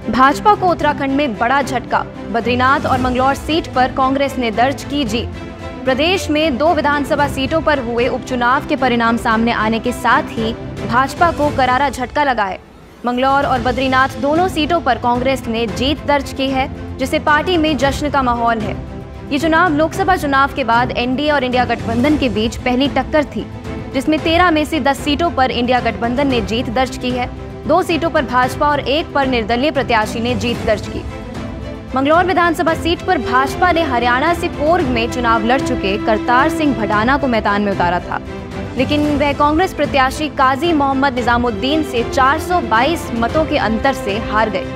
भाजपा को उत्तराखंड में बड़ा झटका। बद्रीनाथ और मंगलौर सीट पर कांग्रेस ने दर्ज की जीत। प्रदेश में 2 विधानसभा सीटों पर हुए उपचुनाव के परिणाम सामने आने के साथ ही भाजपा को करारा झटका लगा है। मंगलौर और बद्रीनाथ दोनों सीटों पर कांग्रेस ने जीत दर्ज की है, जिससे पार्टी में जश्न का माहौल है। ये चुनाव लोकसभा चुनाव के बाद एनडीए और इंडिया गठबंधन के बीच पहली टक्कर थी, जिसमें 13 में से 10 सीटों पर इंडिया गठबंधन ने जीत दर्ज की है। 2 सीटों पर भाजपा और 1 पर निर्दलीय प्रत्याशी ने जीत दर्ज की। मंगलौर विधानसभा सीट पर भाजपा ने हरियाणा से पूर्व में चुनाव लड़ चुके करतार सिंह भडाना को मैदान में उतारा था, लेकिन वह कांग्रेस प्रत्याशी काजी मोहम्मद निजामुद्दीन से 422 मतों के अंतर से हार गए।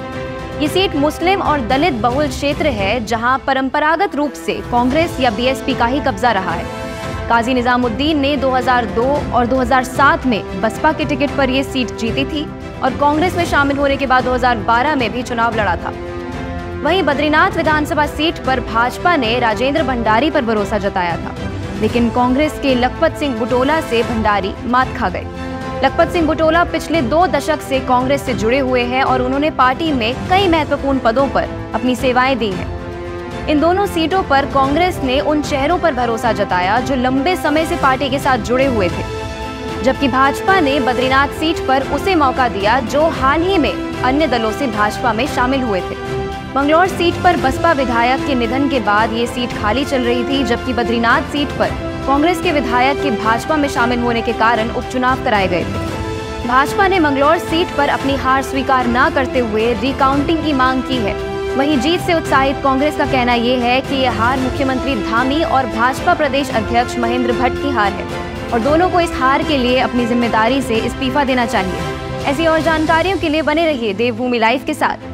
ये सीट मुस्लिम और दलित बहुल क्षेत्र है, जहां परंपरागत रूप से कांग्रेस या बीएसपी का ही कब्जा रहा है। काजी निजामुद्दीन ने 2002 और 2007 में बसपा के टिकट पर यह सीट जीती थी और कांग्रेस में शामिल होने के बाद 2012 में भी चुनाव लड़ा था। वहीं बद्रीनाथ विधानसभा सीट पर भाजपा ने राजेंद्र भंडारी पर भरोसा जताया था, लेकिन कांग्रेस के लखपत सिंह बुटोला से भंडारी मात खा गए। लखपत सिंह बुटोला पिछले 2 दशक से कांग्रेस से जुड़े हुए हैं और उन्होंने पार्टी में कई महत्वपूर्ण पदों पर अपनी सेवाएं दी हैं। इन दोनों सीटों पर कांग्रेस ने उन चेहरों पर भरोसा जताया जो लंबे समय से पार्टी के साथ जुड़े हुए थे, जबकि भाजपा ने बद्रीनाथ सीट पर उसे मौका दिया जो हाल ही में अन्य दलों से भाजपा में शामिल हुए थे। मंगलौर सीट पर बसपा विधायक के निधन के बाद ये सीट खाली चल रही थी, जबकि बद्रीनाथ सीट पर कांग्रेस के विधायक के भाजपा में शामिल होने के कारण उपचुनाव कराए गए थे। भाजपा ने मंगलौर सीट पर अपनी हार स्वीकार न करते हुए रिकाउंटिंग की मांग की है। वहीं जीत से उत्साहित कांग्रेस का कहना यह है कि यह हार मुख्यमंत्री धामी और भाजपा प्रदेश अध्यक्ष महेंद्र भट्ट की हार है और दोनों को इस हार के लिए अपनी जिम्मेदारी से इस्तीफा देना चाहिए। ऐसी और जानकारियों के लिए बने रहिए देवभूमि लाइव के साथ।